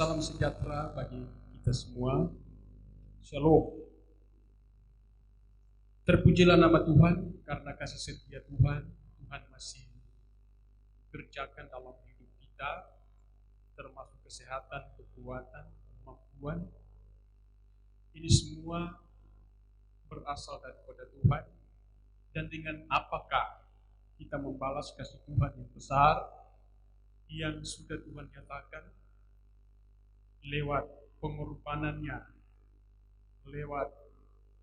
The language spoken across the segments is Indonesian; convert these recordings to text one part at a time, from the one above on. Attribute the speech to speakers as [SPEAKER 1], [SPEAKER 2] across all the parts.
[SPEAKER 1] Salam sejahtera bagi kita semua. Shalom. Terpujilah nama Tuhan karena kasih setia Tuhan. Tuhan masih kerjakan dalam hidup kita, termasuk kesehatan, kekuatan, kemampuan. Ini semua berasal daripada Tuhan. Dan dengan apakah kita membalas kasih Tuhan yang besar yang sudah Tuhan nyatakan lewat pengorbanannya, lewat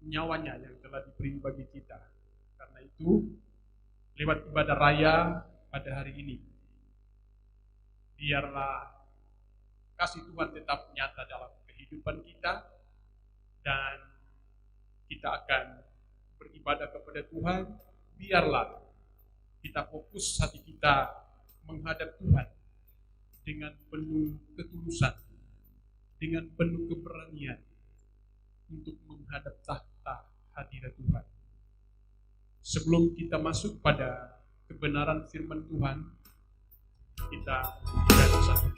[SPEAKER 1] nyawanya yang telah diberi bagi kita. Karena itu, lewat ibadah raya pada hari ini, biarlah kasih Tuhan tetap nyata dalam kehidupan kita, dan kita akan beribadah kepada Tuhan. Biarlah kita fokus hati kita menghadap Tuhan dengan penuh ketulusan, dengan penuh keberanian untuk menghadap tahta hadirat Tuhan. Sebelum kita masuk pada kebenaran firman Tuhan, kita berikan satu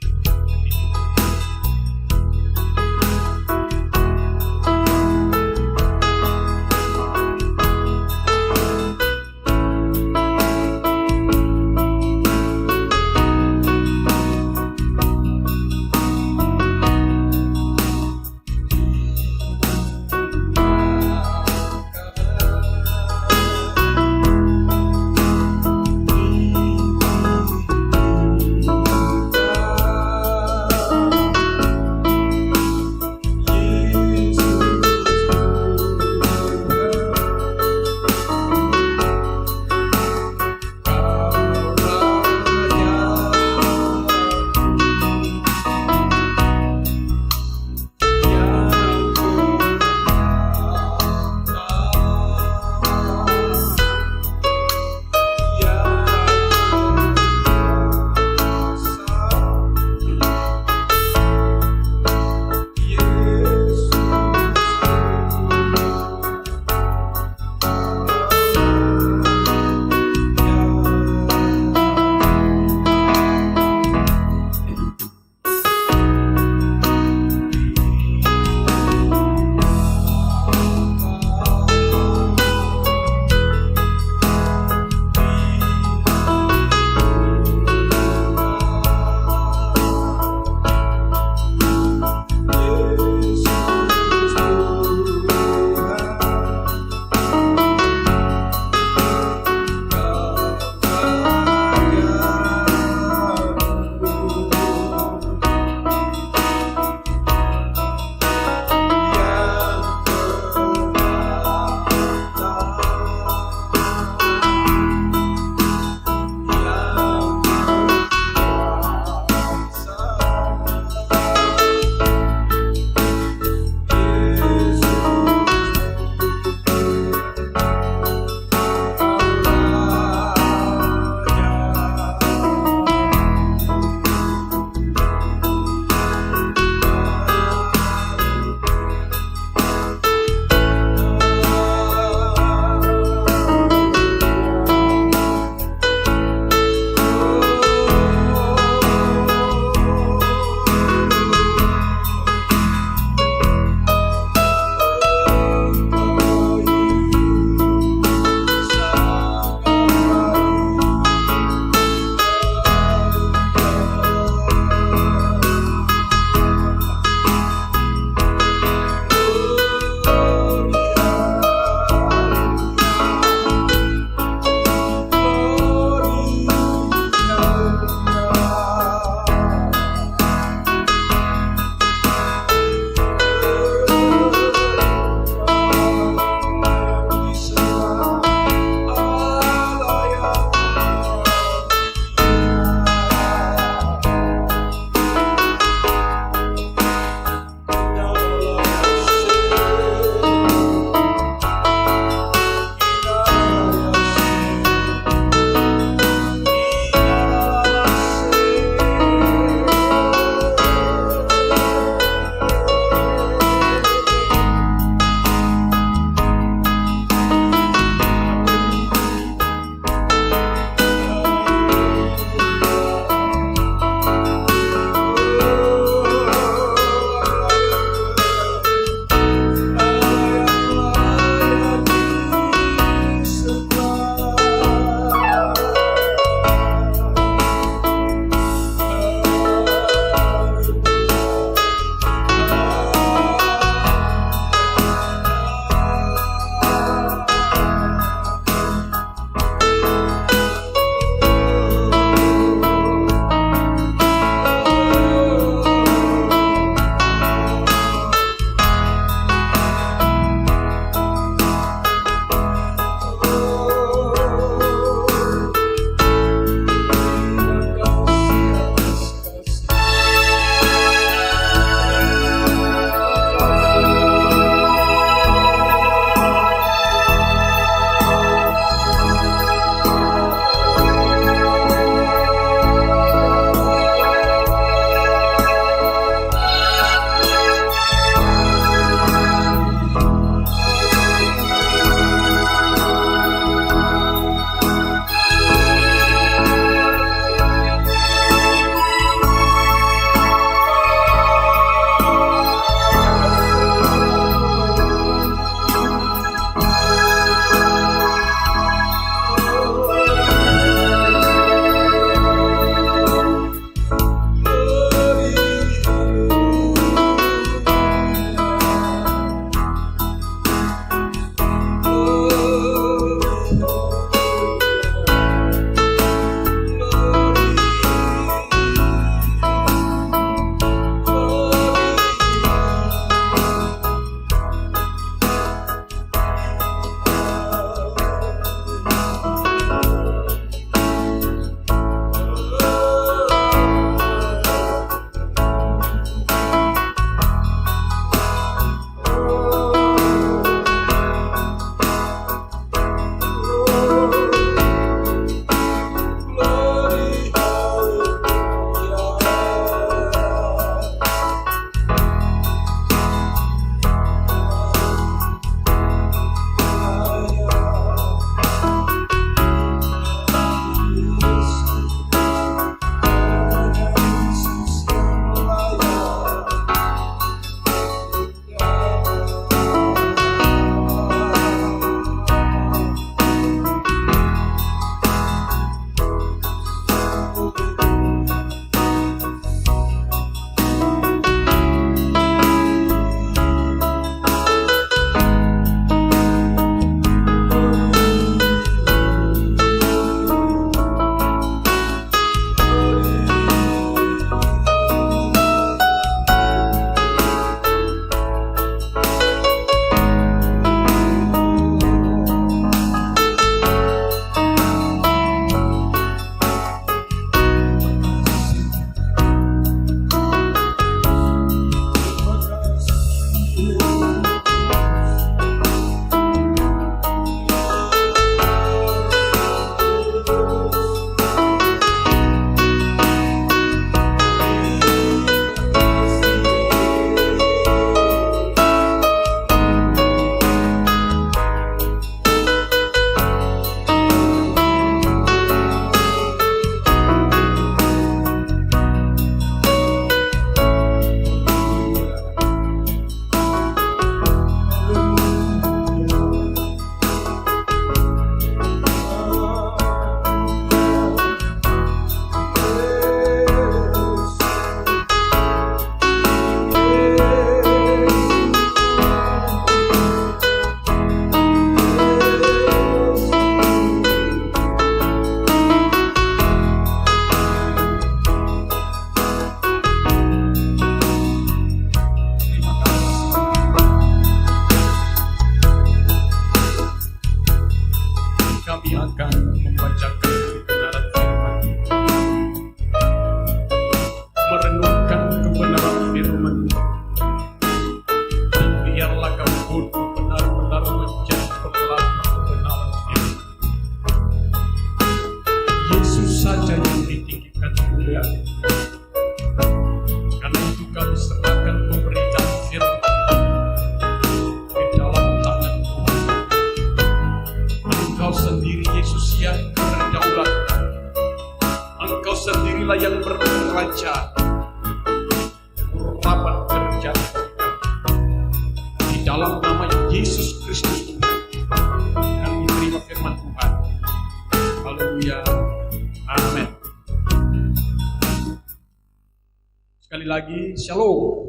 [SPEAKER 1] Sekali lagi, shalom.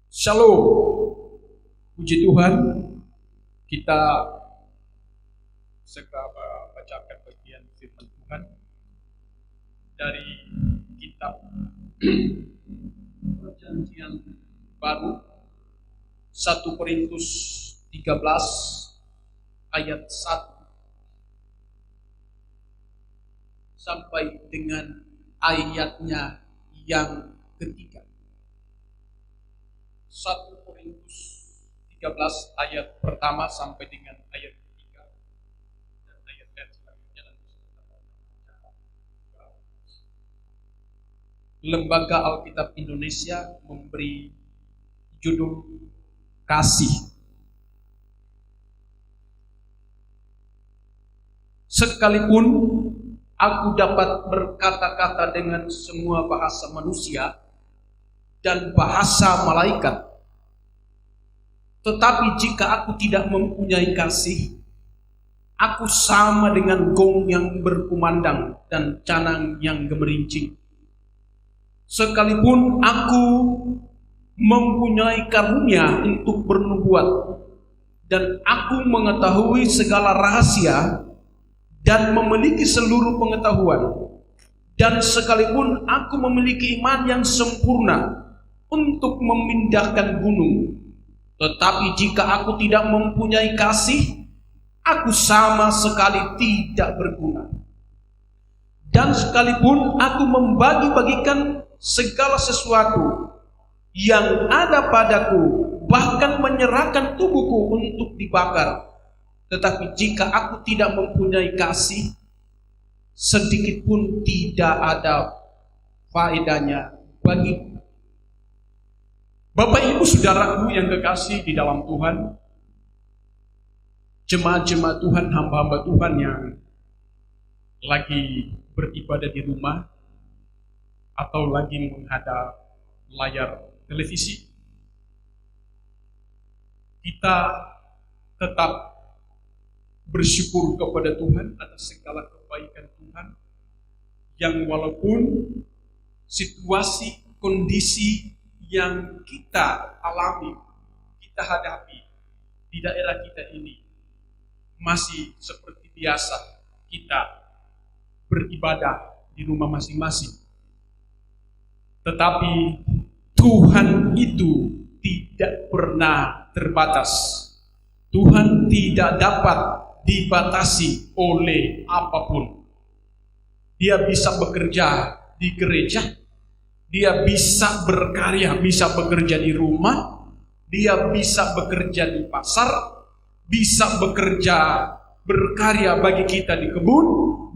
[SPEAKER 1] Shalom. Puji Tuhan, kita segera bacakan bagian firman Tuhan dari kitab Perjanjian Baru 1 Korintus 13 ayat 1 sampai dengan ayatnya yang ketiga. 1 Korintus 13 ayat pertama sampai dengan ayat ketiga, dan ayat selanjutnya nanti Lembaga Alkitab Indonesia memberi judul Kasih. Sekalipun aku dapat berkata-kata dengan semua bahasa manusia dan bahasa malaikat, tetapi jika aku tidak mempunyai kasih, aku sama dengan gong yang berkumandang dan canang yang gemerincing. Sekalipun aku mempunyai karunia untuk bernubuat, dan aku mengetahui segala rahasia dan memiliki seluruh pengetahuan, dan sekalipun aku memiliki iman yang sempurna untuk memindahkan gunung, tetapi jika aku tidak mempunyai kasih, aku sama sekali tidak berguna. Dan sekalipun aku membagi-bagikan segala sesuatu yang ada padaku, bahkan menyerahkan tubuhku untuk dibakar, tetapi jika aku tidak mempunyai kasih, sedikit pun tidak ada faedahnya bagiku. Bapak Ibu Saudaraku yang kekasih di dalam Tuhan, jemaat-jemaat Tuhan, hamba-hamba Tuhan yang lagi beribadah di rumah atau lagi menghadap layar televisi, kita tetap bersyukur kepada Tuhan atas segala kebaikan Tuhan yang walaupun situasi, kondisi yang kita alami, kita hadapi di daerah kita ini masih seperti biasa kita beribadah di rumah masing-masing. Tetapi Tuhan itu tidak pernah terbatas. Tuhan tidak dapat dibatasi oleh apapun. Dia bisa bekerja di gereja, dia bisa berkarya, bisa bekerja di rumah, dia bisa bekerja di pasar, bisa bekerja berkarya bagi kita di kebun,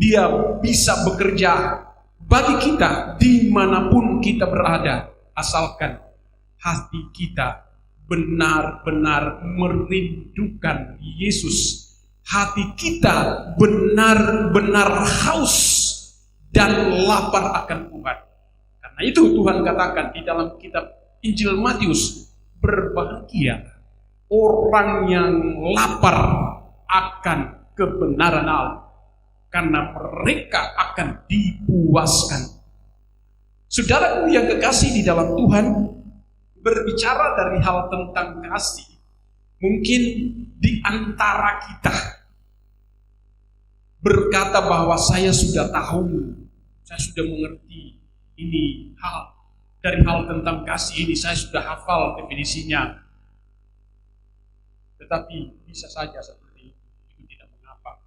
[SPEAKER 1] dia bisa bekerja bagi kita dimanapun kita berada, asalkan hati kita benar-benar merindukan Yesus. Hati kita benar-benar haus dan lapar akan Tuhan. Karena itu Tuhan katakan di dalam kitab Injil Matius, berbahagia orang yang lapar akan kebenaran Allah, karena mereka akan dipuaskan. Saudaraku yang kekasih di dalam Tuhan, berbicara dari hal tentang kasih, mungkin di antara kita berkata bahwa saya sudah tahu, saya sudah mengerti ini hal, dari hal tentang kasih ini saya sudah hafal definisinya. Tetapi bisa saja seperti itu tidak mengapa.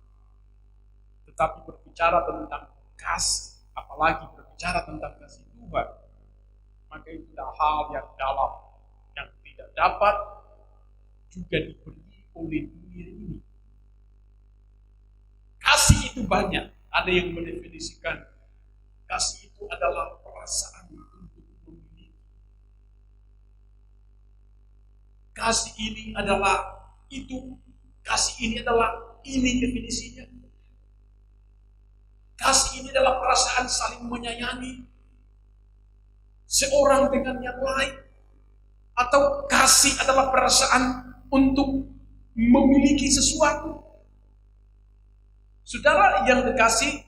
[SPEAKER 1] Tetapi berbicara tentang kasih, apalagi berbicara tentang kasih Tuhan, maka itu adalah hal yang dalam, yang tidak dapat juga diberi oleh dunia ini. Kasih itu banyak. Ada yang mendefinisikan kasih itu adalah perasaan untuk memiliki. Kasih ini adalah itu, kasih ini adalah ini definisinya. Kasih ini adalah perasaan saling menyayangi seorang dengan yang lain, atau kasih adalah perasaan untuk memiliki sesuatu. Saudara yang dikasih,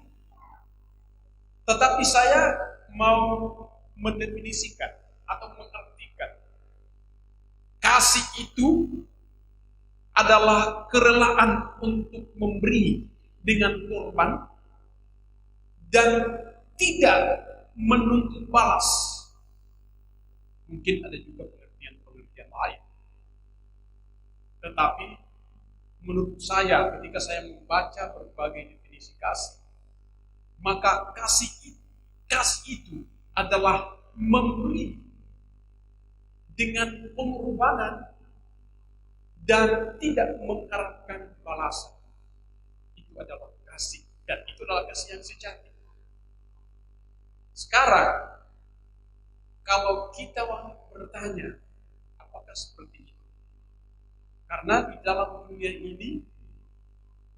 [SPEAKER 1] tetapi saya mau mendefinisikan atau mengartikan kasih itu adalah kerelaan untuk memberi dengan korban dan tidak menuntut balas. Mungkin ada juga pengertian-pengertian lain. Tetapi menurut saya ketika saya membaca berbagai definisi kasih, maka kasih itu adalah memberi dengan pengorbanan dan tidak mengharapkan balasan. Itu adalah kasih, dan itu adalah kasih yang sejati. Sekarang, kalau kita bertanya, apakah seperti itu? Karena di dalam dunia ini,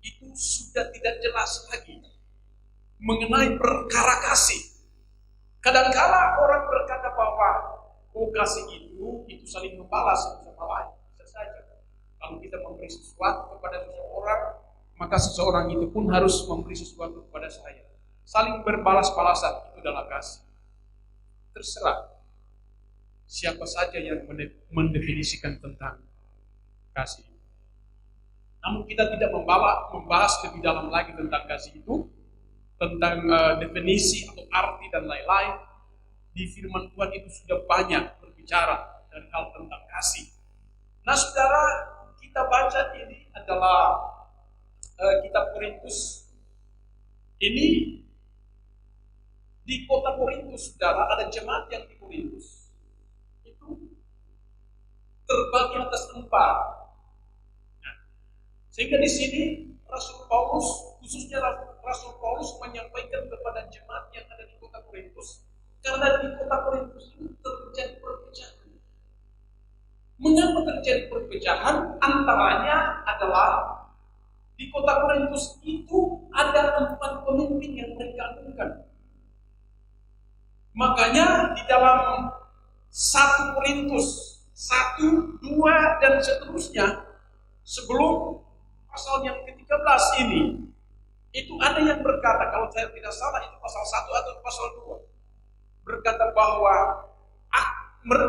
[SPEAKER 1] itu sudah tidak jelas lagi mengenai perkara kasih. Kadang-kala orang berkata bahwa kasih itu saling membalas satu sama lain. Bisa saja. Kalau kita memberi sesuatu kepada seseorang, maka seseorang itu pun harus memberi sesuatu kepada saya. Saling berbalas-balasan, itu adalah kasih. Terserah siapa saja yang mendefinisikan tentang kasih. Namun kita tidak membahas lebih dalam lagi tentang kasih itu, tentang definisi atau arti dan lain-lain. Di firman Tuhan itu sudah banyak berbicara dari hal tentang kasih. Nah saudara, kita baca ini adalah kitab Korintus. Ini di kota Korintus, saudara, ada jemaat yang di Korintus itu terbagi atas 4. Nah, sehingga di sini Rasul Paulus, khususnya Rasul Paulus menyampaikan kepada jemaat yang ada di kota Korintus, karena di kota Korintus itu terjadi perpecahan. Mengapa terjadi perpecahan? Antaranya adalah di kota Korintus itu ada 4 pemimpin yang mereka agungkan. Makanya di dalam 1 Korintus 1, 2 dan seterusnya, sebelum pasal yang ke-13 ini, itu ada yang berkata, kalau saya tidak salah itu pasal 1 atau pasal 2, berkata bahwa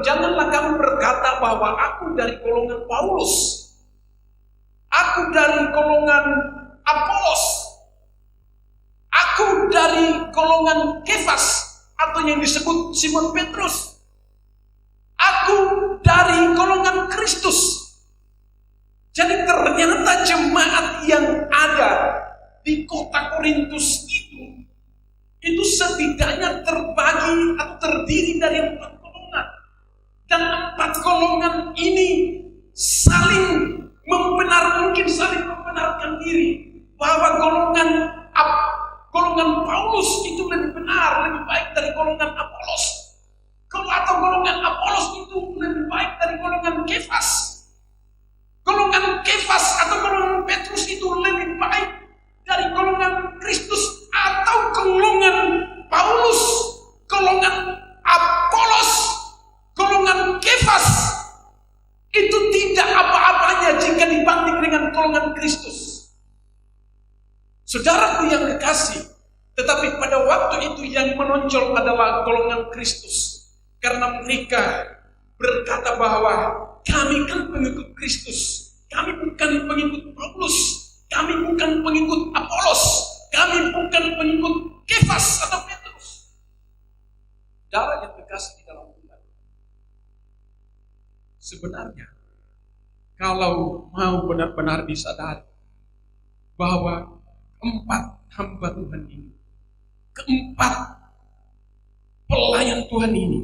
[SPEAKER 1] janganlah kamu berkata bahwa aku dari golongan Paulus, aku dari golongan Apolos, aku dari golongan Kefas, atau yang disebut Simon Petrus, aku dari golongan Kristus. Jadi ternyata jemaat yang ada di kota Korintus itu setidaknya terbagi atau terdiri dari 4 golongan. Dan 4 golongan ini saling membenarkan diri bahwa golongan Paulus itu lebih benar, lebih baik dari golongan Apolos. Atau golongan Apolos itu lebih baik dari golongan Kefas. Golongan Kefas atau golongan Petrus itu lebih baik dari golongan Kristus, atau golongan Paulus, golongan Apolos, golongan Kefas itu tidak apa-apanya jika dibanding dengan golongan Kristus. Saudaraku yang kekasih, tetapi pada waktu itu yang menonjol adalah golongan Kristus. Karena mereka berkata bahwa kami kan pengikut Kristus, kami bukan pengikut Paulus, kami bukan pengikut Apolos, kami bukan pengikut Kefas atau Petrus. Saudara yang kekasih di dalam Tuhan, sebenarnya kalau mau benar-benar disadari bahwa 4 hamba Tuhan ini, 4 pelayan Tuhan ini,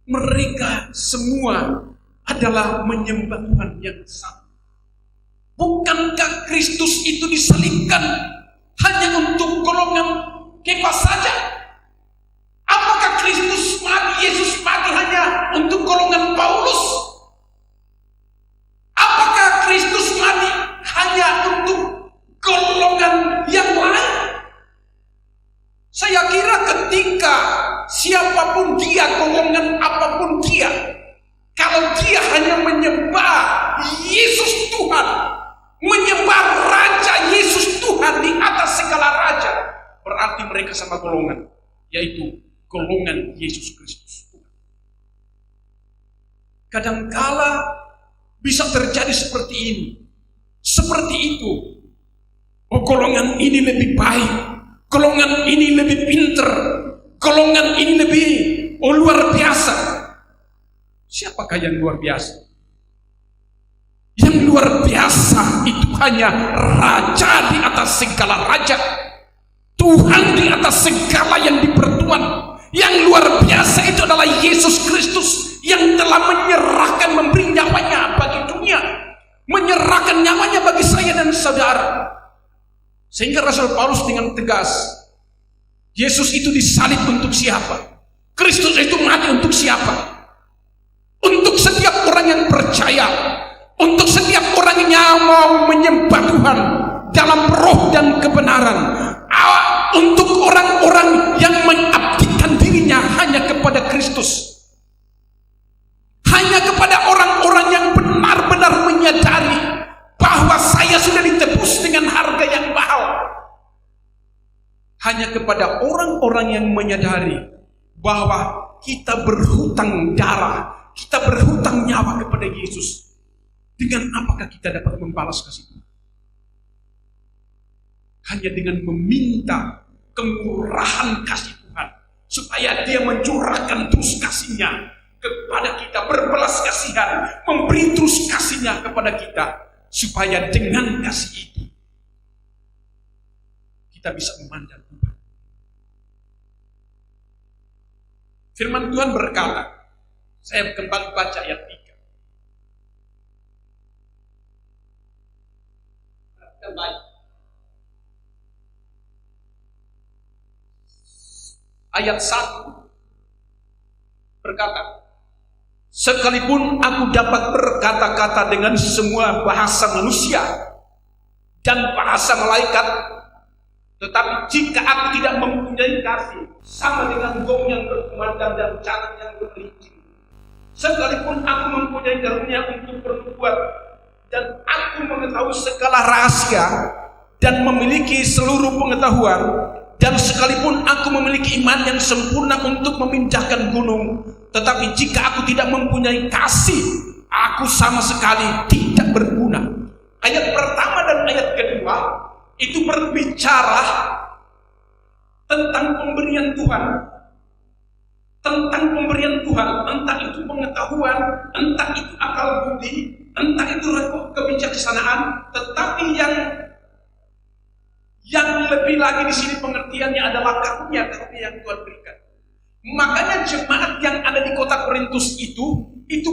[SPEAKER 1] mereka semua adalah menyembah Tuhan yang sama. Bukankah Kristus itu disalibkan hanya untuk golongan Kefas saja? Apakah Yesus mati hanya untuk golongan Paulus? Apakah Kristus mati hanya untuk golongan yang lain? Saya kira ketika siapapun dia, golongan apapun dia, kalau dia hanya menyembah Yesus Tuhan, menyembah Raja Yesus Tuhan di atas segala raja, berarti mereka sama golongan, yaitu golongan Yesus Kristus. Kadangkala bisa terjadi seperti ini, seperti itu. Oh, golongan ini lebih baik, golongan ini lebih pinter, golongan ini lebih luar biasa. Siapakah yang luar biasa? Yang luar biasa itu hanya Raja di atas segala raja, Tuhan di atas segala yang dipertuan. Yang luar biasa itu adalah Yesus Kristus yang telah menyerahkan, memberi nyawanya bagi dunia, menyerahkan nyawanya bagi saya dan saudara. Sehingga Rasul Paulus dengan tegas, Yesus itu disalib untuk siapa? Kristus itu mati untuk siapa? Untuk setiap orang yang percaya, untuk setiap orang yang mau menyembah Tuhan dalam roh dan kebenaran, untuk orang-orang yang mengabdikan dirinya hanya kepada Kristus, hanya kepada orang-orang yang benar-benar menyadari bahwa saya sudah ditebus dengan harga yang mahal, hanya kepada orang-orang yang menyadari bahwa kita berhutang darah, kita berhutang nyawa kepada Yesus. Dengan apakah kita dapat membalas kasih Tuhan? Hanya dengan meminta kemurahan kasih Tuhan, supaya Dia mencurahkan terus kasih-Nya kepada kita, berbelas kasihan, memberi terus kasih-Nya kepada kita, supaya dengan kasih itu kita bisa memandang Tuhan. Firman Tuhan berkata, saya kembali baca ayat 3. Kembali. Ayat 1 berkata, sekalipun aku dapat berkata-kata dengan semua bahasa manusia dan bahasa malaikat, tetapi jika aku tidak mempunyai kasih, sama dengan gong yang berkumandang dan canang yang berlincing. Sekalipun aku mempunyai karunia untuk bernubuat, dan aku mengetahui segala rahasia dan memiliki seluruh pengetahuan, dan sekalipun aku memiliki iman yang sempurna untuk memindahkan gunung, tetapi jika aku tidak mempunyai kasih, aku sama sekali tidak berguna. Ayat pertama dan ayat kedua itu berbicara tentang pemberian Tuhan, tentang pemberian Tuhan, entah itu pengetahuan, entah itu akal budi, entah itu kebijaksanaan, tetapi yang lebih lagi di sini pengertiannya adalah karunia yang Tuhan berikan. Makanya jemaat yang ada di kota Korintus itu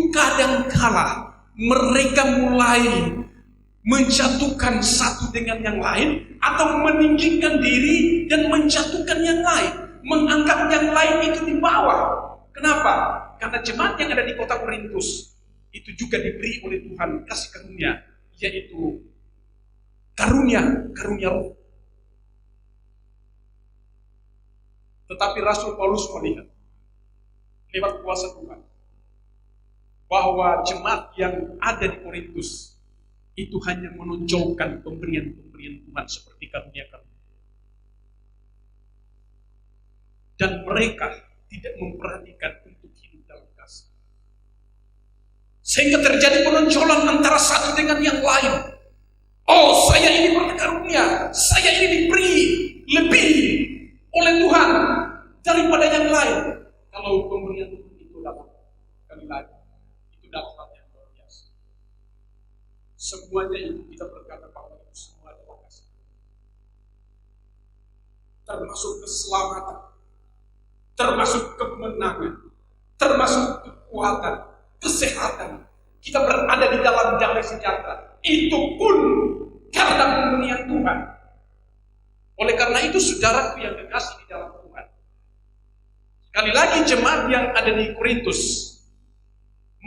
[SPEAKER 1] kadang-kala mereka mulai menjatuhkan satu dengan yang lain, atau meninggikan diri dan menjatuhkan yang lain, menganggap yang lain itu di bawah. Kenapa? Karena jemaat yang ada di kota Korintus itu juga diberi oleh Tuhan kasih karunia, yaitu karunia roh. Tetapi Rasul Paulus melihat lewat kuasa Tuhan bahwa jemaat yang ada di Korintus itu hanya menonjolkan pemberian-pemberian Tuhan seperti karunia-karunia, dan mereka tidak memperhatikan untuk hidup dalam kasih, sehingga terjadi penonjolan antara satu dengan yang lain. Oh, saya ini berkarunia, saya ini diberi lebih oleh Tuhan daripada yang lain. Kalau pemberian Tuhan itu dapat, sekali lagi, itu dapat yang luar biasa. Semuanya itu kita berkata bahwa itu semua adalah kasih, termasuk keselamatan, termasuk kemenangan, termasuk kekuatan, kesehatan. Kita berada di dalam damai sejahtera, itu pun karena pemberian Tuhan. Oleh karena itu, saudaraku yang kekasih di dalam Tuhan, sekali lagi jemaat yang ada di Korintus,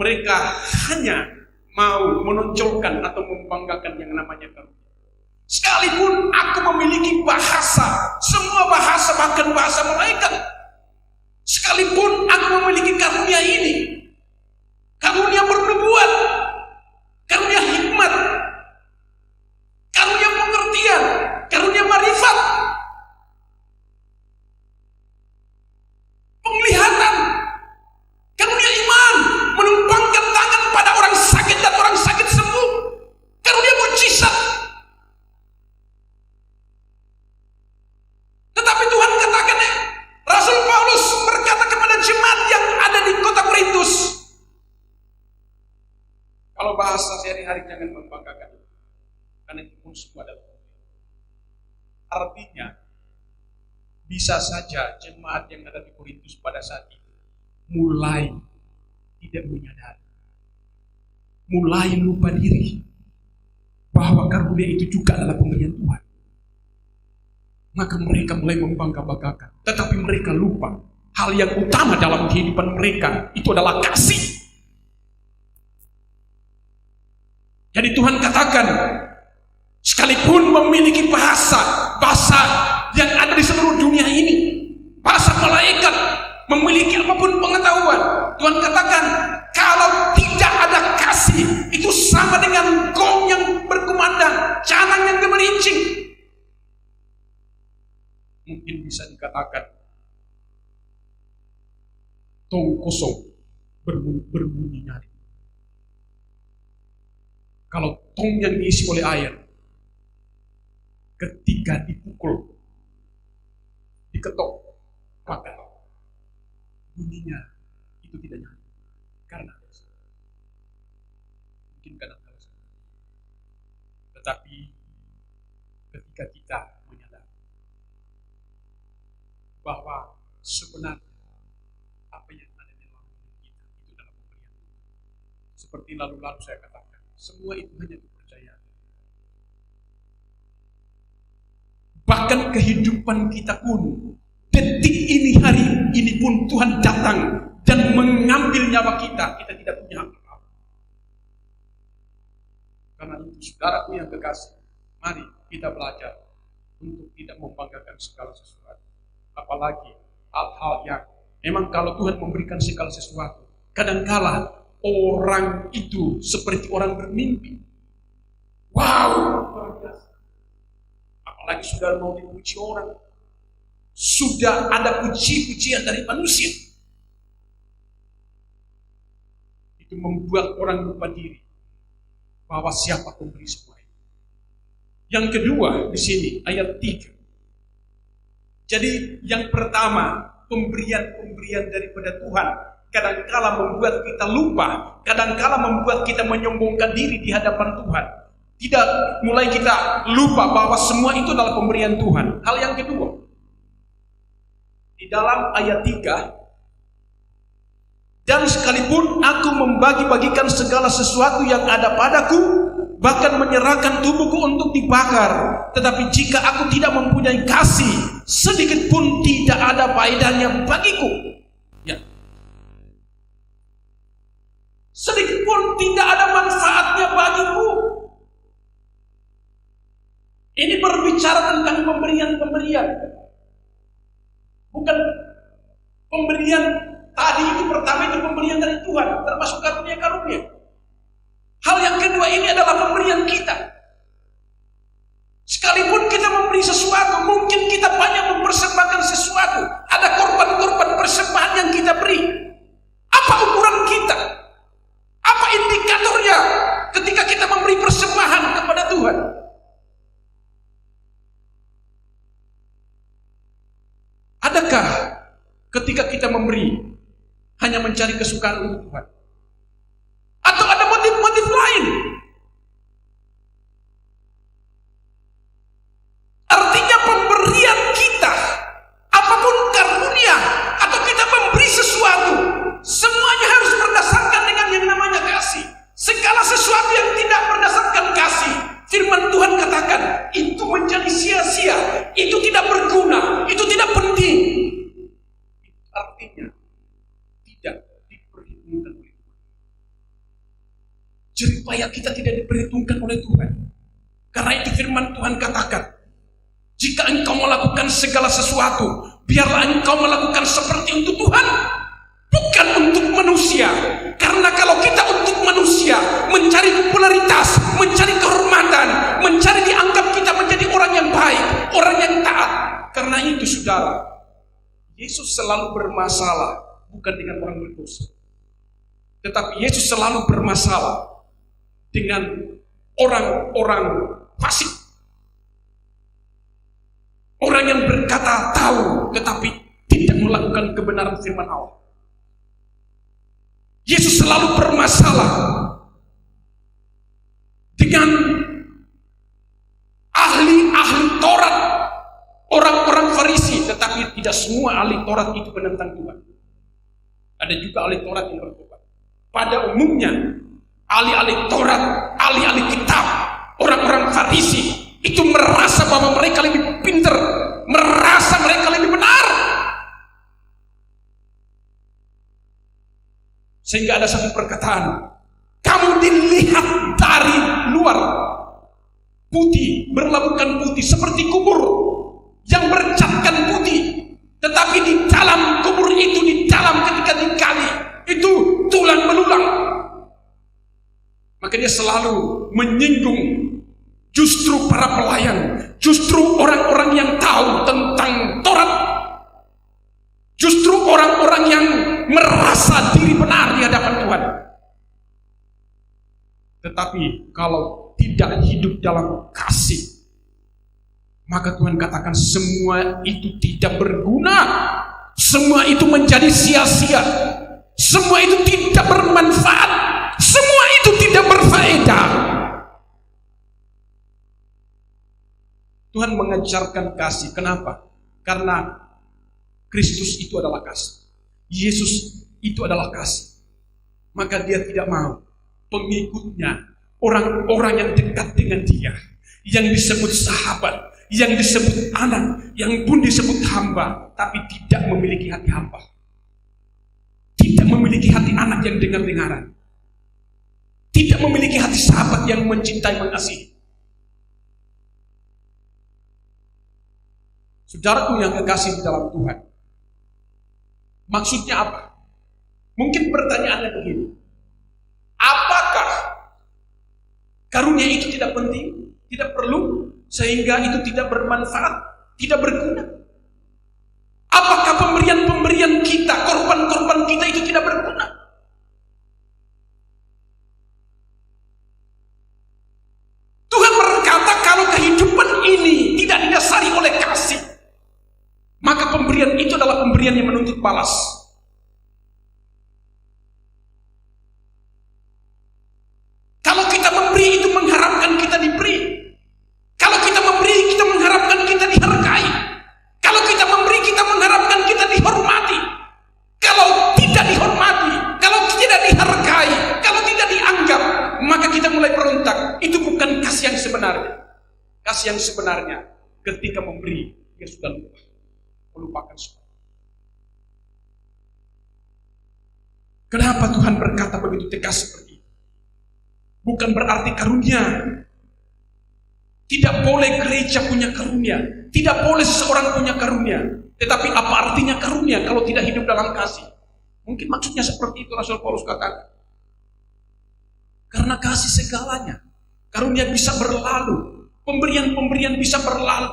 [SPEAKER 1] mereka hanya mau menonjolkan atau membanggakan yang namanya karunia. Sekalipun aku memiliki bahasa, semua bahasa, bahkan bahasa malaikat, sekalipun aku memiliki karunia ini, karunia bernubuat, karunia hikmat, karunia pengertian, karunia marifat, puasa sehari-hari jangan membanggakan. Karena itu pun semua adalah artinya bisa saja jemaat yang ada di Korintus pada saat itu mulai tidak menyadari, mulai lupa diri bahwa karunia itu juga adalah pemberian Tuhan. Maka mereka mulai membangga-banggakan, tetapi mereka lupa hal yang utama dalam kehidupan mereka itu adalah kasih. Jadi Tuhan katakan, sekalipun memiliki bahasa yang ada di seluruh dunia ini, bahasa malaikat, memiliki apapun pengetahuan, Tuhan katakan, kalau tidak ada kasih, itu sama dengan gong yang berkumandang, canang yang gemerincing. Mungkin bisa dikatakan tong kosong berbunyi nyaring. Kalau tong yang diisi oleh air, ketika dipukul, diketok, maka bunyinya itu tidak nyaring. Karena mungkin kadang-kadang, tetapi ketika kita menyadari bahwa sebenarnya apa yang ada di dalam hidup kita itu adalah pemberian Tuhan. Seperti lalu-lalu saya katakan, semua itu hanya kepercayaan. Bahkan kehidupan kita pun, detik ini, hari ini pun Tuhan datang dan mengambil nyawa kita. Kita tidak punya apa-apa. Karena itu, saudaraku yang kekasih, mari kita belajar untuk tidak membanggakan segala sesuatu. Apalagi hal-hal yang memang kalau Tuhan memberikan segala sesuatu, kadangkala orang itu seperti orang bermimpi. Wow, luar biasa. Apalagi sudah mau dipuji orang, sudah ada puji-pujian dari manusia. Itu membuat orang lupa diri bahwa siapa pemberi semua itu. Yang kedua di sini ayat 3. Jadi yang pertama, pemberian-pemberian daripada Tuhan kadangkala membuat kita lupa, kadangkala membuat kita menyombongkan diri di hadapan Tuhan. Tidak, mulai kita lupa bahwa semua itu adalah pemberian Tuhan. Hal yang kedua, di dalam ayat 3, dan sekalipun aku membagi-bagikan segala sesuatu yang ada padaku, bahkan menyerahkan tubuhku untuk dibakar, tetapi jika aku tidak mempunyai kasih, sedikit pun tidak ada faedahnya bagiku. Ya. Sedikit pun tidak ada manfaatnya bagiku. Ini berbicara tentang pemberian-pemberian. Bukan pemberian tadi itu, pertama itu pemberian dari Tuhan, termasuk karunia-karunia. Hal yang kedua ini adalah pemberian kita. Sekalipun kita memberi sesuatu, mungkin kita banyak mempersembahkan sesuatu, ada korban-korban persembahan yang kita beri. Apa ukuran kita? Apa indikatornya ketika kita memberi persembahan kepada Tuhan? Adakah ketika kita memberi hanya mencari kesukaan untuk Tuhan? Atau ada motif-motif lain? Artinya pemberian kita, apapun karunia, atau kita memberi sesuatu, semuanya harus berdasarkan dengan yang namanya kasih. Segala sesuatu yang tidak berdasarkan kasih, firman Tuhan katakan, itu menjadi sia-sia, itu tidak berguna, itu tidak penting. Artinya tidak diperhitungkan oleh Tuhan. Jeripaya kita tidak diperhitungkan oleh Tuhan. Karena itu firman Tuhan katakan, jika engkau melakukan segala sesuatu, biarlah engkau melakukan seperti untuk Tuhan, bukan untuk manusia. Karena kalau kita untuk manusia, mencari popularitas, mencari kehormatan, mencari dianggap kita menjadi orang yang baik, orang yang taat. Karena itu saudara, Yesus selalu bermasalah bukan dengan orang berdosa, tetapi Yesus selalu bermasalah dengan orang-orang fasik. Orang yang berkata tahu tetapi tidak melakukan kebenaran firman Allah. Yesus selalu bermasalah semua ahli Taurat itu menentang Tuhan. Ada juga ahli Taurat yang bertobat. Pada umumnya, ahli-ahli Taurat, ahli-ahli kitab, orang-orang Farisi itu merasa bahwa mereka lebih pintar, merasa mereka lebih benar. Sehingga ada satu perkataan, kamu dilihat dari luar putih, berlabuhkan putih seperti kubur yang bercatkan putih, tetapi di dalam kubur itu, di dalam ketika digali itu tulang belulang. Maka dia selalu menyinggung justru para pelayan, justru orang-orang yang tahu tentang Taurat, justru orang-orang yang merasa diri benar di hadapan Tuhan. Tetapi kalau tidak hidup dalam kasih, maka Tuhan katakan semua itu tidak berguna, semua itu menjadi sia-sia, semua itu tidak bermanfaat, semua itu tidak berfaedah. Tuhan mengajarkan kasih. Kenapa? Karena Kristus itu adalah kasih, Yesus itu adalah kasih. Maka dia tidak mau pengikutnya, orang-orang yang dekat dengan dia, yang disebut sahabat, yang disebut anak, yang pun disebut hamba, tapi tidak memiliki hati hamba, tidak memiliki hati anak yang dengar-dengaran, tidak memiliki hati sahabat yang mencintai, mengasihi. Saudaraku yang kekasih di dalam Tuhan, maksudnya apa? Mungkin pertanyaannya begini, apakah karunia itu tidak penting, tidak perlu, sehingga itu tidak bermanfaat, tidak berguna? Apakah pemberian-pemberian kita, korban-korban kita itu tidak berguna? Tuhan berkata kalau kehidupan ini tidak didasari oleh kasih, maka pemberian itu adalah pemberian yang menuntut balas. Kalau kita memberi itu mengharapkan kita diberi. Kalau kita memberi, kita mengharapkan kita dihargai. Kalau kita memberi, kita mengharapkan kita dihormati. Kalau tidak dihormati, kalau tidak dihargai, kalau tidak dianggap, maka kita mulai berontak. Itu bukan kasih yang sebenarnya. Kasih yang sebenarnya ketika memberi, dia sudah lupa, melupakan semua. Kenapa Tuhan berkata begitu tegas seperti itu? Bukan berarti karunia. Tidak boleh gereja punya karunia, tidak boleh seseorang punya karunia. Tetapi apa artinya karunia kalau tidak hidup dalam kasih? Mungkin maksudnya seperti itu Rasul Paulus katakan. Karena kasih segalanya. Karunia bisa berlalu, pemberian-pemberian bisa berlalu,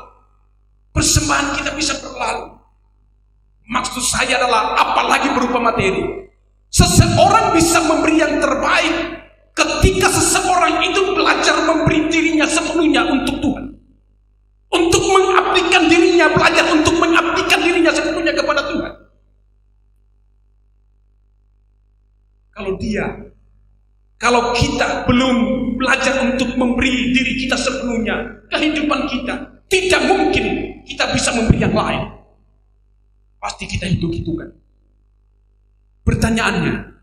[SPEAKER 1] persembahan kita bisa berlalu. Maksud saya adalah apalagi berupa materi. Seseorang bisa memberi yang terbaik ketika seseorang itu belajar memberi dirinya sepenuhnya untuk Tuhan, untuk mengabdikan dirinya, belajar untuk mengabdikan dirinya sepenuhnya kepada Tuhan. Kalau kita belum belajar untuk memberi diri kita sepenuhnya, kehidupan kita, tidak mungkin kita bisa memberi yang lain. Pasti kita hitung-hitungan. Pertanyaannya,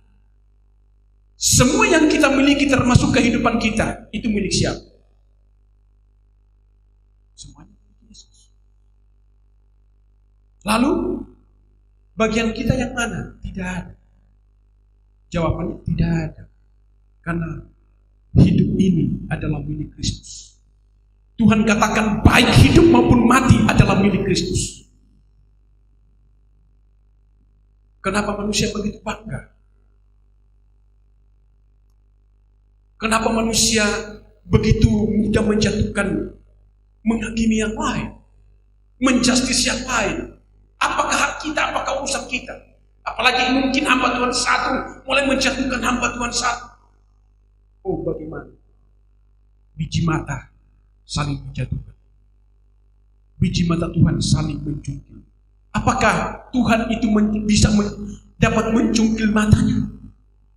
[SPEAKER 1] semua yang kita miliki termasuk kehidupan kita, itu milik siapa? Semuanya milik Yesus. Lalu, bagian kita yang mana? Tidak ada. Jawabannya tidak ada. Karena hidup ini adalah milik Kristus. Tuhan katakan baik hidup maupun mati adalah milik Kristus. Kenapa manusia begitu bangga? Kenapa manusia begitu mudah menjatuhkan, menghakimi yang lain, menjustis yang lain? Apakah hak kita, apakah urusan kita? Apalagi mungkin hamba Tuhan satu mulai menjatuhkan hamba Tuhan satu. Oh, bagaimana? Biji mata saling menjatuhkan. Biji mata Tuhan saling mencungkil. Apakah Tuhan itu bisa dapat mencungkil matanya?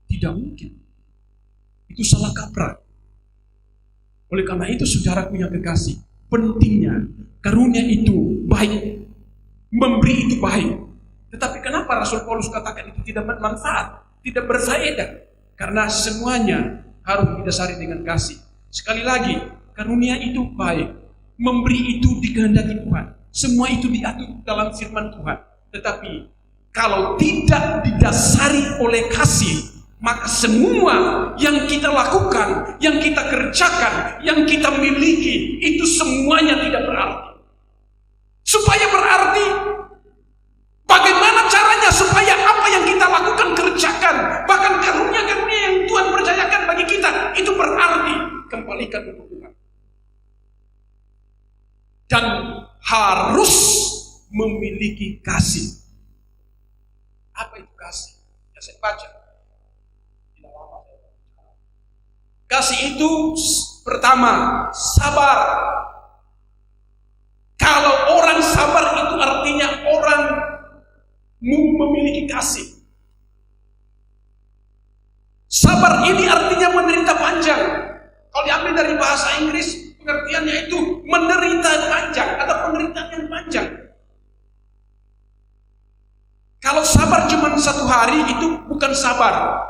[SPEAKER 1] Tidak mungkin. Itu salah kaprah. Oleh karena itu, saudaraku yang kekasih, pentingnya karunia itu baik Memberi itu baik. Tetapi kenapa Rasul Paulus katakan itu tidak bermanfaat, tidak berfaedah? Karena semuanya harus didasari dengan kasih. Sekali lagi, karunia itu baik. Memberi itu dikehendaki Tuhan. Semua itu diatur dalam firman Tuhan. Tetapi kalau tidak didasari oleh kasih, maka semua yang kita lakukan, yang kita kerjakan, yang kita miliki, itu semuanya tidak berarti. Supaya berarti, bagaimana caranya supaya apa yang kita lakukan, kerjakan, bahkan karunia-karunia yang Tuhan percayakan bagi kita, itu berarti kembalikan untuk Tuhan. Dan harus memiliki kasih. Apa itu kasih? Ya saya baca. Tidak lama saya baca. Kasih itu pertama, sabar. Kalau orang sabar itu artinya orang memiliki kasih. Sabar ini artinya menderita panjang. Kalau diambil dari bahasa Inggris, pengertiannya itu menderita panjang atau penderitaan yang panjang. Kalau sabar cuma 1 hari itu bukan sabar.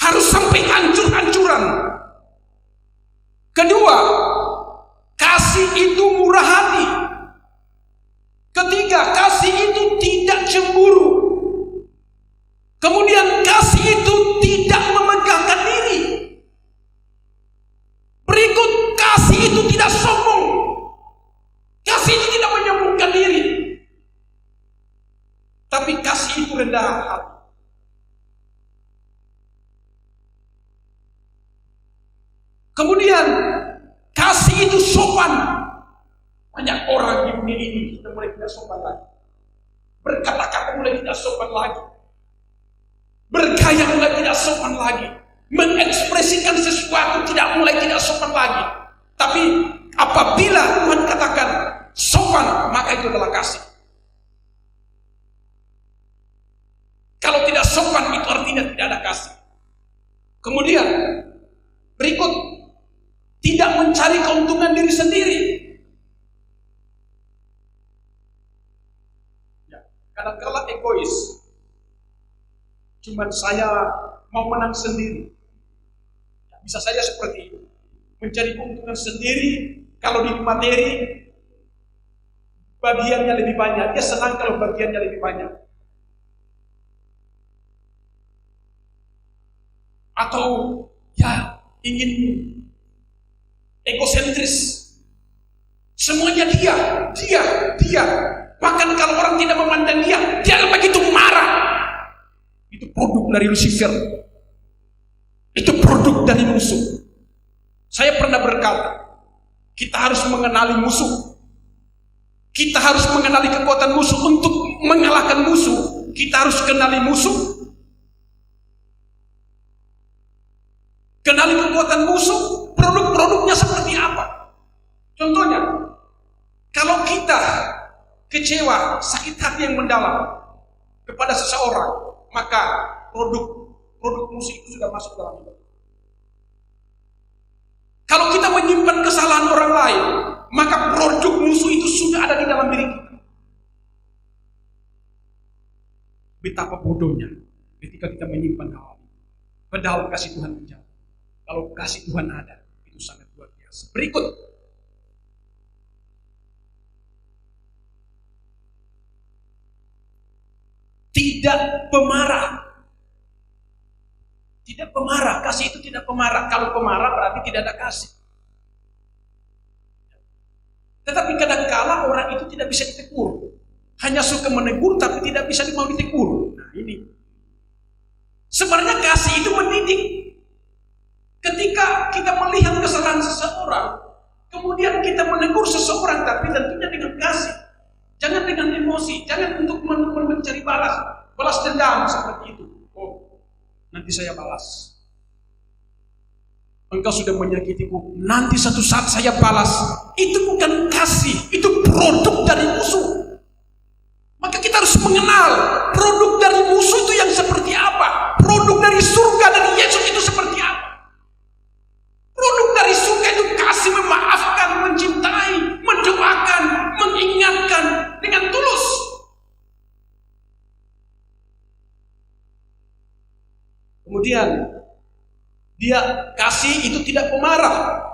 [SPEAKER 1] Harus sampai hancur-hancuran. Kedua, kasih itu murah hati. Ketiga, kasih itu tidak cemburu. Kemudian kasih itu tidak memegahkan diri. Berikut, kasih itu tidak sombong. Kasih itu tidak menyombongkan diri. Tapi kasih itu rendah hati. Kemudian kasih itu sopan. Banyak orang di dunia ini sudah mulai tidak sopan lagi. Berkata-kata mulai tidak sopan lagi. Bergaya mulai tidak sopan lagi. Mengekspresikan sesuatu mulai tidak sopan lagi. Tapi apabila Tuhan katakan sopan, maka itu adalah kasih. Kalau tidak sopan itu artinya tidak ada kasih. Kemudian berikut, tidak mencari keuntungan diri sendiri. Ya, kadang-kala egois. Cuman saya mau menang sendiri. Ya, bisa saja seperti itu. Mencari keuntungan sendiri. Kalau di materi bagiannya lebih banyak, dia senang kalau bagiannya lebih banyak. Atau ya ingin egosentris. Semuanya dia. Bahkan kalau orang tidak memandang dia begitu marah. Itu produk dari Lucifer. Itu produk dari musuh. Saya pernah berkata, kita harus mengenali musuh. Kita harus mengenali kekuatan musuh. Untuk mengalahkan musuh, kita harus kenali musuh. Kenali kekuatan musuh, produk-produknya seperti apa. Contohnya, kalau kita kecewa, sakit hati yang mendalam kepada seseorang, maka produk musuh itu sudah masuk dalam hidup. Kalau kita menyimpan kesalahan orang lain, maka produk musuh itu sudah ada di dalam diri kita. Betapa bodohnya ketika kita menyimpan hal itu. Padahal kasih Tuhan menjawab. Kalau kasih Tuhan ada, itu sangat luar biasa. Berikut. Tidak pemarah. Tidak pemarah. Kasih itu tidak pemarah. Kalau pemarah berarti tidak ada kasih. Tetapi kadang-kala orang itu tidak bisa ditegur. Hanya suka menegur tapi tidak bisa mau ditegur. Nah ini. Sebenarnya kasih itu mendidik. Ketika kita melihat kesalahan seseorang, kemudian kita menegur seseorang, tapi tentunya dengan kasih. Jangan dengan emosi, jangan untuk mencari balas dendam seperti itu. Oh, nanti saya balas. Engkau sudah menyakitiku, nanti satu saat saya balas. Itu bukan kasih, itu produk dari musuh. Maka kita harus mengenal produk dari musuh itu yang seperti apa. Produk dari surga dari Yesus itu seperti apa. Produk dari surga itu kasih, memaafkan, mencintai, mendoakan, mengingatkan dengan tulus. Kemudian dia kasih itu tidak pemarah,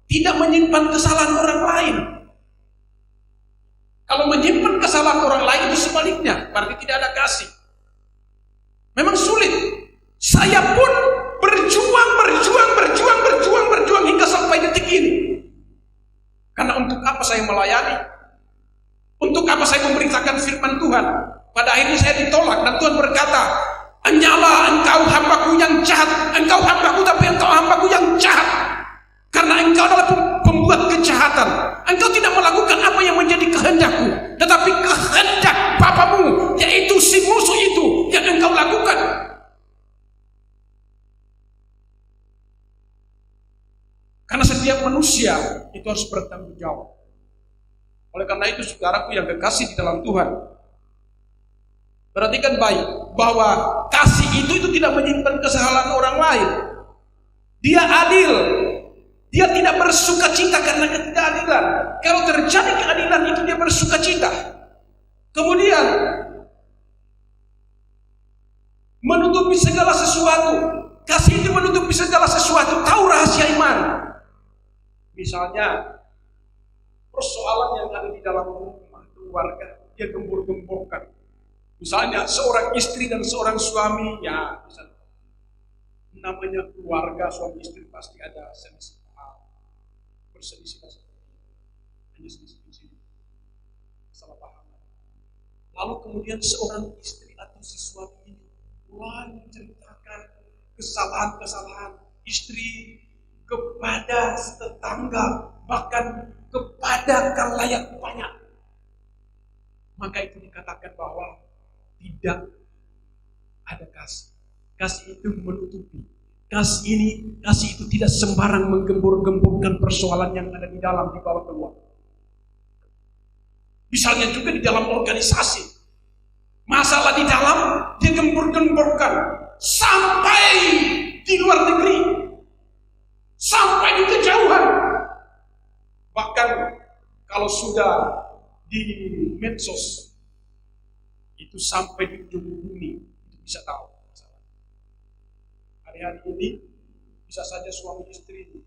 [SPEAKER 1] tidak menyimpan kesalahan orang lain. Kalau menyimpan kesalahan orang lain itu sebaliknya, berarti tidak ada kasih. Memang sulit. Saya pun berjuang hingga sampai detik ini. Karena untuk apa saya melayani? Untuk apa saya memberitakan firman Tuhan? Pada akhirnya saya ditolak dan Tuhan berkata, "Hanyalah engkau hambaku yang jahat, engkau hambaku tapi engkau hambaku yang jahat. Karena engkau adalah pembuat kejahatan. Engkau tidak melakukan apa yang menjadi kehendakku, tetapi kehendak Bapamu, yaitu si musuh itu yang engkau lakukan." Karena setiap manusia itu harus bertanggung jawab. Oleh karena itu, saudaraku yang kekasih di dalam Tuhan, perhatikan baik bahwa kasih itu tidak menyimpan kesalahan orang lain. Dia adil. Dia tidak bersuka cita karena ketidakadilan. Kalau terjadi keadilan itu dia bersuka cita. Kemudian menutupi segala sesuatu. Kasih itu menutupi segala sesuatu. Tahu rahasia iman. Misalnya persoalan yang ada di dalam rumah keluarga, dia gembur-gemburkan. Misalnya seorang istri dan seorang suami, ya misalnya, namanya keluarga suami istri pasti ada selisih paham, berselisih hanya selisih salah paham. Lalu kemudian seorang istri atau si suami ini mulai menceritakan kesalahan-kesalahan istri kepada tetangga, bahkan kepada khalayak banyak. Maka itu dikatakan bahwa tidak ada kasih. Kasih itu menutupi. Kasih itu tidak sembarang menggembur-gemburkan persoalan yang ada di dalam dibawa keluar. Misalnya juga di dalam organisasi, masalah di dalam dia gembur-gemburkan sampai di luar negeri, sampai di kejauhan. Bahkan kalau sudah di medsos itu sampai di ujung bumi itu bisa tahu. Hari-hari ini bisa saja suami istri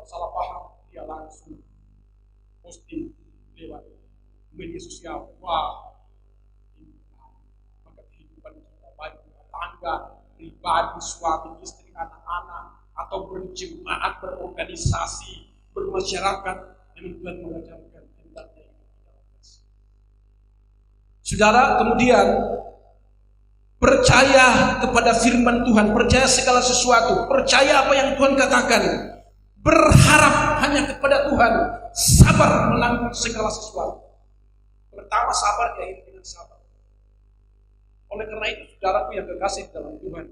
[SPEAKER 1] salah paham, dia langsung posting lewat media sosial. Wah, maka kehidupan kita baik rumah tangga, pribadi, suami, istri, anak-anak, atau berjemaat, berorganisasi, bermasyarakat, yang Tuhan mengajarkan hendaknya itu dalam kasih. Saudara, kemudian percaya kepada firman Tuhan, percaya segala sesuatu, percaya apa yang Tuhan katakan, berharap hanya kepada Tuhan, sabar menanggung segala sesuatu. Pertama sabar, diakhiri dengan sabar. Oleh karena itu, saudaraku yang kekasih dalam Tuhan,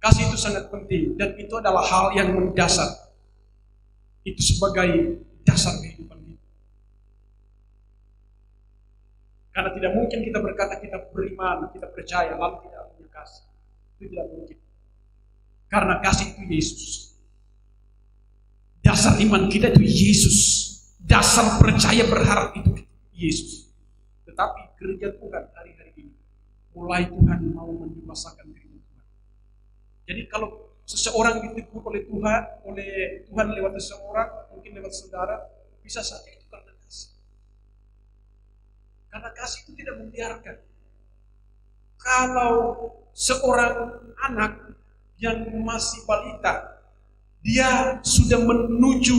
[SPEAKER 1] kasih itu sangat penting dan itu adalah hal yang mendasar. Itu sebagai dasar kehidupan kita. Karena tidak mungkin kita berkata kita beriman, kita percaya, lalu tidak punya kasih. Itu tidak mungkin. Karena kasih itu Yesus. Dasar iman kita itu Yesus. Dasar percaya berharap itu Yesus. Tetapi gereja Tuhan hari-hari ini, mulai Tuhan mau mendewasakan gereja Tuhan. Jadi kalau seseorang ditegur oleh Tuhan lewat seseorang, mungkin lewat saudara, bisa saja itu karena kasih. Karena kasih itu tidak membiarkan. Kalau seorang anak yang masih balita, dia sudah menuju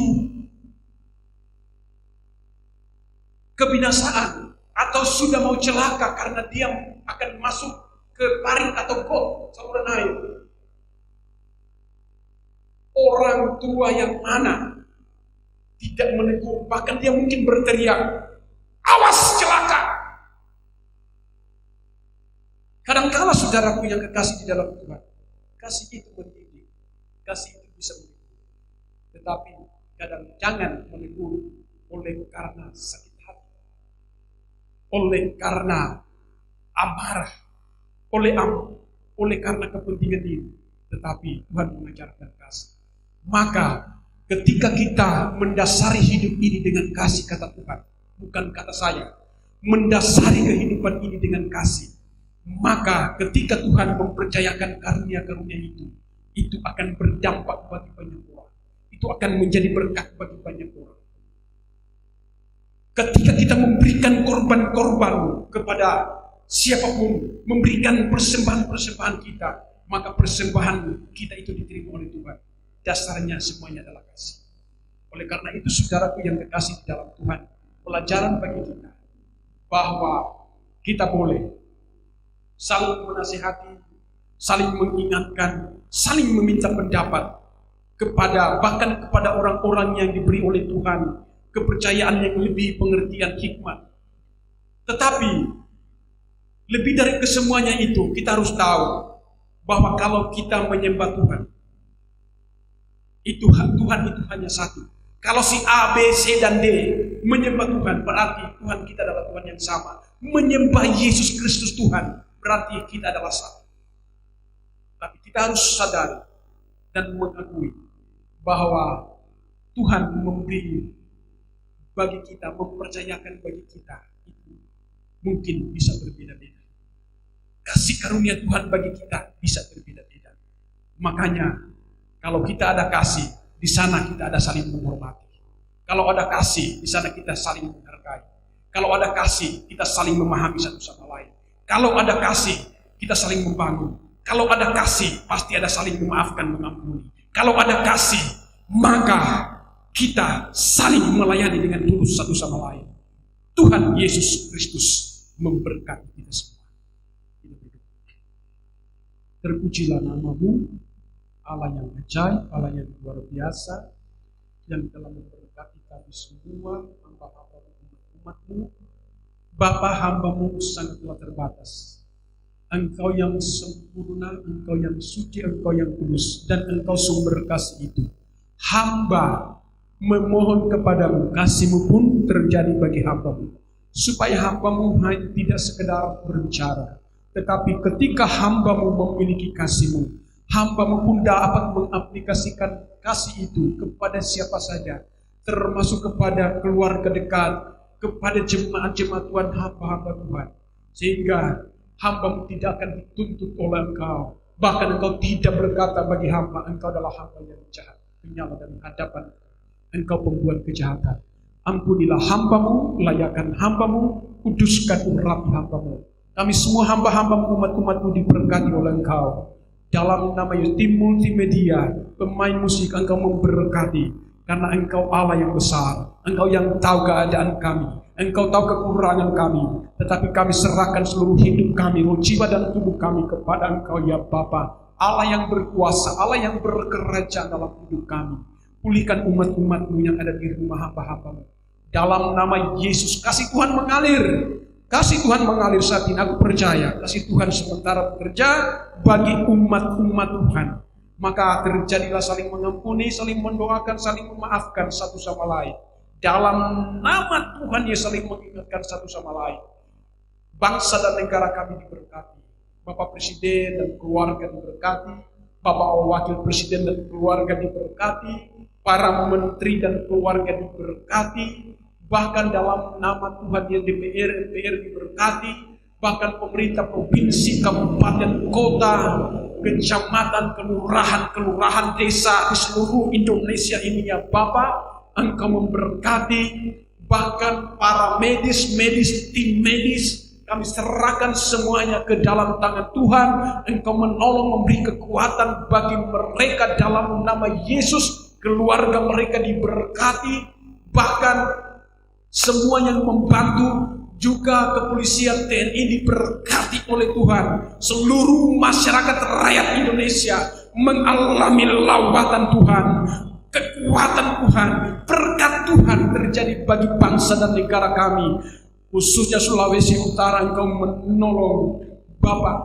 [SPEAKER 1] kebinasaan atau sudah mau celaka karena dia akan masuk ke parit atau got, saluran air. Orang tua yang mana tidak menegur, bahkan dia mungkin berteriak, awas celaka. Kadang-kala saudaraku yang kekasih di dalam Tuhan, kasih itu mendidik, kasih itu bisa menegur. Tetapi kadang jangan menegur oleh karena sakit hati, oleh karena amarah, oleh karena kepentingan diri. Tetapi Tuhan mengajarkan kasih. Maka ketika kita mendasari hidup ini dengan kasih, kata Tuhan, bukan kata saya, mendasari kehidupan ini dengan kasih, maka ketika Tuhan mempercayakan karunia-karunia itu akan berdampak bagi banyak orang. Itu akan menjadi berkat bagi banyak orang. Ketika kita memberikan korban-korban kepada siapapun, memberikan persembahan-persembahan kita, maka persembahan kita itu diterima oleh Tuhan. Dasarnya semuanya adalah kasih. Oleh karena itu, saudaraku yang kekasih di dalam Tuhan, pelajaran bagi kita bahwa kita boleh saling menasihati, saling mengingatkan, saling meminta pendapat bahkan kepada orang-orang yang diberi oleh Tuhan kepercayaan yang lebih, pengertian, hikmat. Tetapi lebih dari kesemuanya itu, kita harus tahu bahwa kalau kita menyembah Tuhan, Tuhan itu hanya satu. Kalau si A, B, C, dan D menyembah Tuhan, berarti Tuhan kita adalah Tuhan yang sama. Menyembah Yesus Kristus Tuhan, berarti kita adalah satu. Tapi kita harus sadar dan mengakui bahwa Tuhan memberi bagi kita, mempercayakan bagi kita itu mungkin bisa berbeda-beda. Kasih karunia Tuhan bagi kita bisa berbeda-beda. Makanya kalau kita ada kasih, di sana kita ada saling menghormati. Kalau ada kasih, di sana kita saling menghargai. Kalau ada kasih, kita saling memahami satu sama lain. Kalau ada kasih, kita saling membangun. Kalau ada kasih, pasti ada saling memaafkan, mengampuni. Kalau ada kasih, maka kita saling melayani dengan tulus satu sama lain. Tuhan Yesus Kristus memberkati kita semua. Terpujilah nama-Mu, Allah yang ajaib, Allah yang luar biasa, yang telah memberkati kami semua, hamba-hamba umat-Mu. Bapa, hamba-Mu sangatlah terbatas. Engkau yang sempurna, Engkau yang suci, Engkau yang kudus, dan Engkau sumber kasih itu. Hamba memohon kepadamu, kasih-Mu pun terjadi bagi hamba-Mu, supaya hamba-Mu hanya tidak sekedar berbicara, tetapi ketika hamba-Mu memiliki kasih-Mu, hamba-Mu pun dapat mengaplikasikan kasih itu kepada siapa saja, termasuk kepada keluarga dekat, kepada jemaat-jemaat Tuhan, hamba-hamba Tuhan, sehingga hamba-Mu tidak akan dituntut oleh Engkau. Bahkan Engkau tidak berkata bagi hamba, Engkau adalah hamba yang jahat, menyala dari hadapan Engkau pembuat kejahatan. Ampunilah hamba-Mu, layakan hamba-Mu, kuduskan urapi hamba-Mu. Kami semua hamba-hamba-Mu, umat-umat-Mu diberkati oleh Engkau. Dalam nama tim multimedia, pemain musik, Engkau memberkati. Karena Engkau Allah yang besar, Engkau yang tahu keadaan kami, Engkau tahu kekurangan kami. Tetapi kami serahkan seluruh hidup kami, roh, jiwa, dan tubuh kami kepada Engkau ya Bapa, Allah yang berkuasa, Allah yang berkerajaan dalam hidup kami. Pulihkan umat-umat-Mu yang ada di rumah hamba-hamba-Mu. Dalam nama Yesus, kasih Tuhan mengalir. Kasih Tuhan mengalir saat ini. Aku percaya kasih Tuhan sementara bekerja bagi umat-umat Tuhan. Maka terjadilah saling mengampuni, saling mendoakan, saling memaafkan satu sama lain. Dalam nama Tuhan ya saling mengingatkan satu sama lain. Bangsa dan negara kami diberkati. Bapak Presiden dan keluarga diberkati. Bapak Wakil Presiden dan keluarga diberkati. Para menteri dan keluarga diberkati, bahkan dalam nama Tuhan ya DPR, MPR diberkati, bahkan pemerintah provinsi, kabupaten, kota, kecamatan, kelurahan, desa di seluruh Indonesia ini ya Bapak, Engkau memberkati, bahkan para medis, tim medis, kami serahkan semuanya ke dalam tangan Tuhan. Engkau menolong, memberi kekuatan bagi mereka dalam nama Yesus. Keluarga mereka diberkati, bahkan semua yang membantu, juga kepolisian, TNI diberkati oleh Tuhan. Seluruh masyarakat rakyat Indonesia mengalami lawatan Tuhan, kekuatan Tuhan, berkat Tuhan terjadi bagi bangsa dan negara kami. Khususnya Sulawesi Utara, Engkau menolong Bapak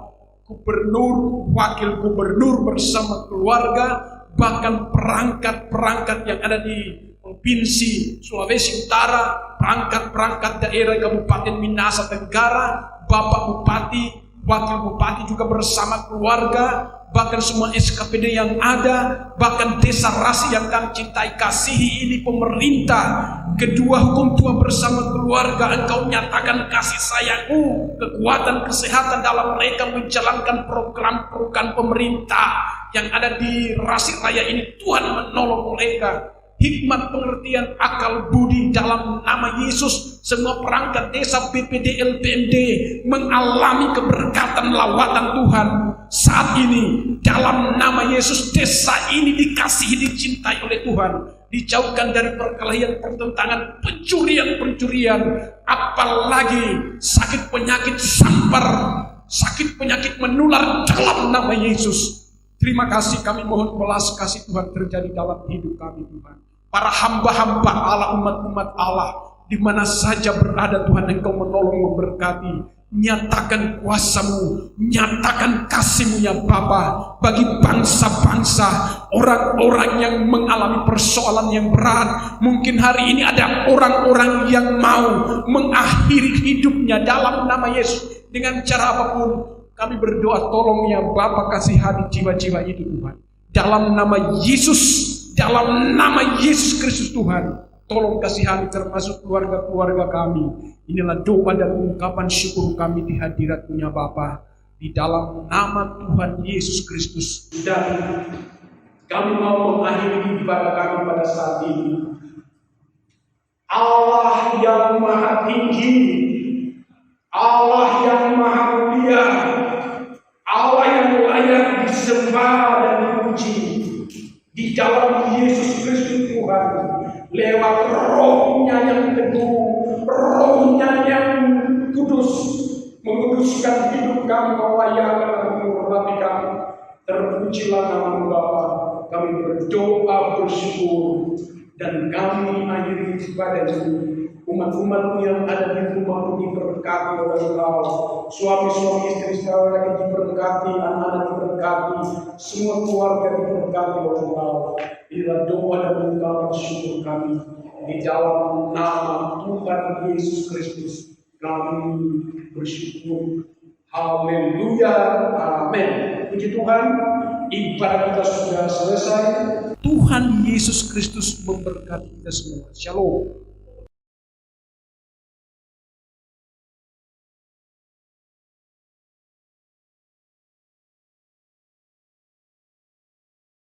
[SPEAKER 1] Gubernur, Wakil Gubernur bersama keluarga, bahkan perangkat-perangkat yang ada di Provinsi Sulawesi Utara, perangkat-perangkat daerah Kabupaten Minahasa Tenggara, Bapak Bupati, Wakil Bupati juga bersama keluarga, bahkan semua SKPD yang ada, bahkan desa Rasi yang kami cintai kasihi ini pemerintah. Kedua hukum tua bersama keluarga, Engkau nyatakan kasih sayang-Mu, kekuatan kesehatan dalam mereka menjalankan program-program pemerintah yang ada di Rasi Raya ini. Tuhan menolong mereka. Hikmat, pengertian, akal budi dalam nama Yesus. Semua perangkat desa, BPD, LPMD mengalami keberkatan lawatan Tuhan. Saat ini dalam nama Yesus, desa ini dikasihi, dicintai oleh Tuhan. Dijauhkan dari perkelahian, pertentangan, pencurian, apalagi sakit penyakit sampar, sakit penyakit menular dalam nama Yesus. Terima kasih, kami mohon belas kasih Tuhan terjadi dalam hidup kami Tuhan. Para hamba-hamba Allah, umat-umat Allah, di mana saja berada Tuhan, Engkau menolong, memberkati. Nyatakan kuasa-Mu, nyatakan kasih-Mu ya Bapa, bagi bangsa-bangsa, orang-orang yang mengalami persoalan yang berat. Mungkin hari ini ada orang-orang yang mau mengakhiri hidupnya dalam nama Yesus. Dengan cara apapun, kami berdoa, tolong ya Bapa, kasihani jiwa-jiwa itu Tuhan. Dalam nama Yesus, dalam nama Yesus Kristus Tuhan, tolong kasihani termasuk keluarga-keluarga kami. Inilah doa dan ungkapan syukur kami di hadirat-Mu ya Bapa, di dalam nama Tuhan Yesus Kristus. Dan kami mau mengakhiri ibadah kami pada saat ini. Allah yang maha tinggi, Allah yang maha mulia, Allah yang layak disembah dan dipuji, di dalam Yesus Kristus Tuhan, lewat Roh-Nya yang teguh, Roh-Nya yang kudus, menguduskan hidup kami, melayani dan mengurapi kami. Terpujilah nama-Mu Bapa. Kami berdoa, bersyukur, dan kami akhiri ibadah ini. Umat-umat-Mu yang ada di rumah-Mu diberkati oleh Engkau. Suami-suami, istri sekalian diberkati, anak-anak diberkati, semua keluarga diberkati oleh Engkau. Inilah doa dan ungkapan syukur kami di dalam nama Tuhan Yesus Kristus. Kami bersyukur. Haleluya, amin. Puji Tuhan, ibadah kita sudah selesai. Tuhan Yesus Kristus memberkati kita semua. Shalom.